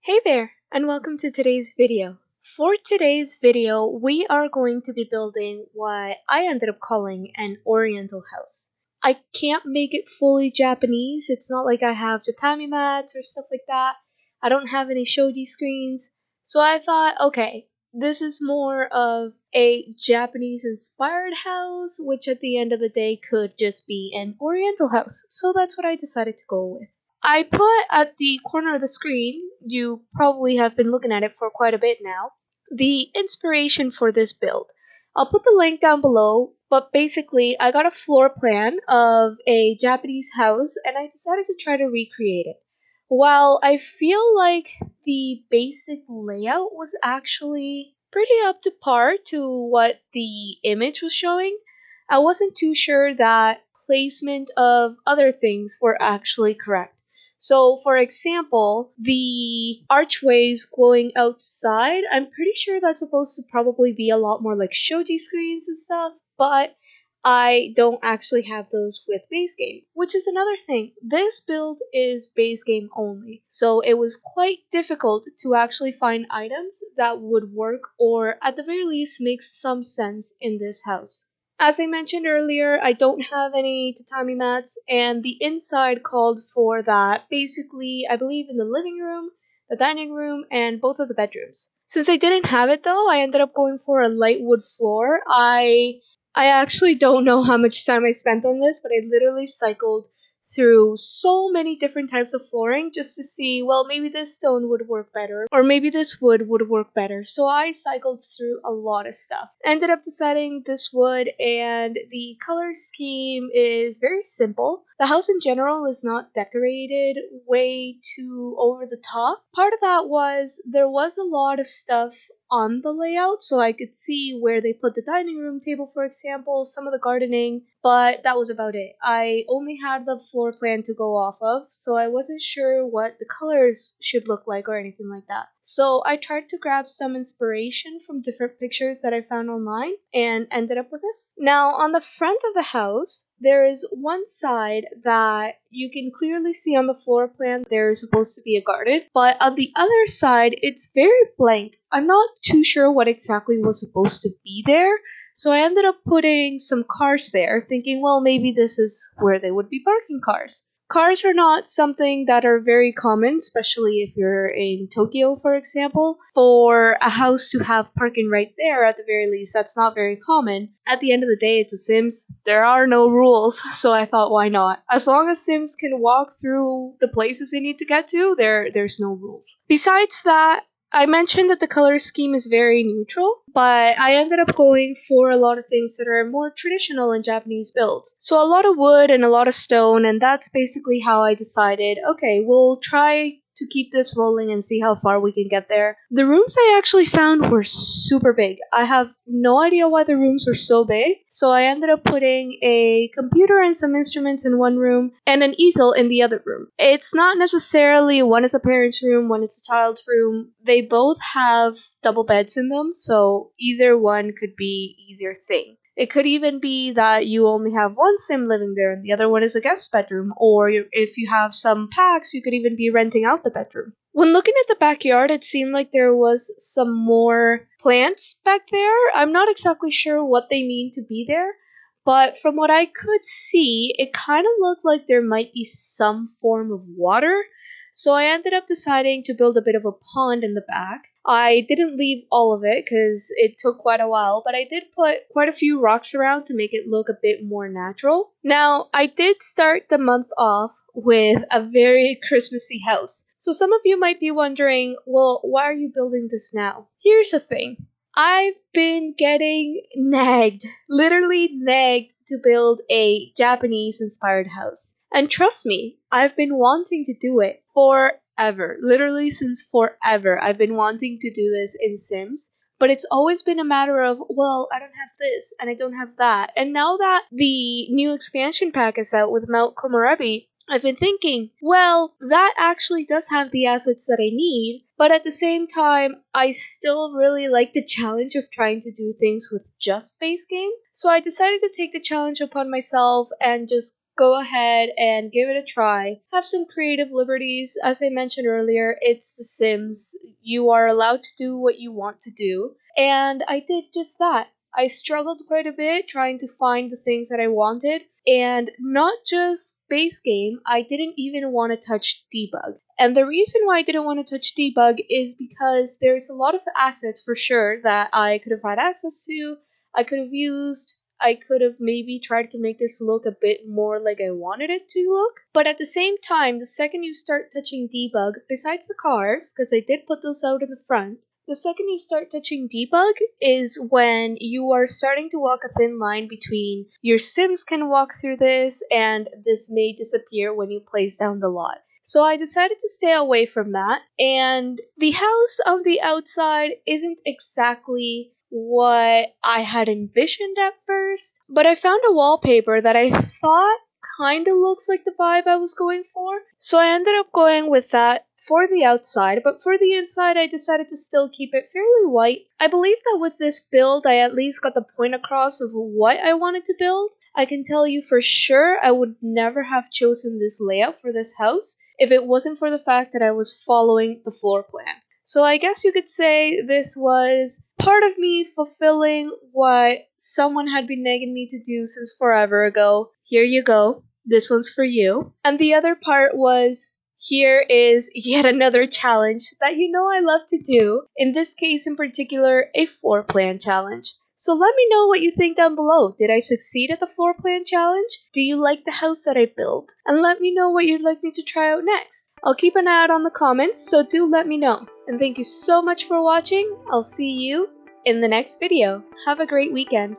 Hey there, and welcome to today's video. For today's video, we are going to be building what I ended up calling an Oriental house. I can't make it fully Japanese. It's not like I have tatami mats or stuff like that. I don't have any shoji screens. So I thought, okay, this is more of a Japanese inspired house, which at the end of the day could just be an Oriental house. So that's what I decided to go with. I put at the corner of the screen, you probably have been looking at it for quite a bit now, the inspiration for this build. I'll put the link down below, but basically I got a floor plan of a Japanese house and I decided to try to recreate it. While I feel like the basic layout was actually pretty up to par to what the image was showing, I wasn't too sure that placement of other things were actually correct. So, for example, the archways going outside, I'm pretty sure that's supposed to probably be a lot more like shoji screens and stuff, but I don't actually have those with base game, which is another thing. This build is base game only, so it was quite difficult to actually find items that would work or at the very least make some sense in this house. As I mentioned earlier, I don't have any tatami mats, and the inside called for that basically, I believe, in the living room, the dining room, and both of the bedrooms. Since I didn't have it though, I ended up going for a light wood floor. I actually don't know how much time I spent on this, but I literally cycled through so many different types of flooring just to see, well, maybe this stone would work better, or maybe this wood would work better. So I cycled through a lot of stuff. Ended up deciding this wood, and the color scheme is very simple. The house in general is not decorated way too over the top. Part of that was there was a lot of stuff on the layout, so I could see where they put the dining room table, for example, some of the gardening, but that was about it. I only had the floor plan to go off of, so I wasn't sure what the colors should look like or anything like that. So I tried to grab some inspiration from different pictures that I found online and ended up with this. Now, on the front of the house, there is one side that you can clearly see on the floor plan there's supposed to be a garden, but on the other side it's very blank. I'm not too sure what exactly was supposed to be there, so I ended up putting some cars there, thinking, well, maybe this is where they would be parking cars. Cars are not something that are very common, especially if you're in Tokyo, for example. For a house to have parking right there, at the very least, that's not very common. At the end of the day, it's a Sims. There are no rules, so I thought, why not? As long as Sims can walk through the places they need to get to, there's no rules. Besides that, I mentioned that the color scheme is very neutral, but I ended up going for a lot of things that are more traditional in Japanese builds. So a lot of wood and a lot of stone, and that's basically how I decided, okay, we'll try to keep this rolling and see how far we can get there. The rooms I actually found were super big. I have no idea why the rooms were so big, so I ended up putting a computer and some instruments in one room and an easel in the other room. It's not necessarily one is a parent's room, one is a child's room. They both have double beds in them, so either one could be either thing. It could even be that you only have one sim living there and the other one is a guest bedroom, or if you have some packs, you could even be renting out the bedroom. When looking at the backyard, it seemed like there was some more plants back there. I'm not exactly sure what they mean to be there, but from what I could see, it kind of looked like there might be some form of water. So I ended up deciding to build a bit of a pond in the back. I didn't leave all of it because it took quite a while, but I did put quite a few rocks around to make it look a bit more natural. Now, I did start the month off with a very Christmassy house. So some of you might be wondering, well, why are you building this now? Here's the thing. I've been getting nagged, literally nagged to build a Japanese inspired house. And trust me, I've been wanting to do it forever. Literally since forever. I've been wanting to do this in Sims. But it's always been a matter of, well, I don't have this and I don't have that. And now that the new expansion pack is out with Mount Komorebi, I've been thinking, well, that actually does have the assets that I need, but at the same time, I still really like the challenge of trying to do things with just base game. So I decided to take the challenge upon myself and just go ahead and give it a try. Have some creative liberties. As I mentioned earlier, it's The Sims. You are allowed to do what you want to do. And I did just that. I struggled quite a bit trying to find the things that I wanted. And not just base game, I didn't even want to touch debug. And the reason why I didn't want to touch debug is because there's a lot of assets for sure that I could have had access to, I could have used. I could have maybe tried to make this look a bit more like I wanted it to look. But at the same time, the second you start touching debug, besides the cars, because I did put those out in the front, the second you start touching debug is when you are starting to walk a thin line between your Sims can walk through this and this may disappear when you place down the lot. So I decided to stay away from that, and the house on the outside isn't exactly what I had envisioned at first, but I found a wallpaper that I thought kind of looks like the vibe I was going for. So I ended up going with that for the outside, but for the inside, I decided to still keep it fairly white. I believe that with this build, I at least got the point across of what I wanted to build. I can tell you for sure I would never have chosen this layout for this house if it wasn't for the fact that I was following the floor plan. So I guess you could say this was part of me fulfilling what someone had been nagging me to do since forever ago. Here you go. This one's for you. And the other part was here is yet another challenge that you know I love to do. In this case in particular, a floor plan challenge. So let me know what you think down below. Did I succeed at the floor plan challenge? Do you like the house that I built? And let me know what you'd like me to try out next. I'll keep an eye out on the comments, so do let me know. And thank you so much for watching. I'll see you in the next video. Have a great weekend.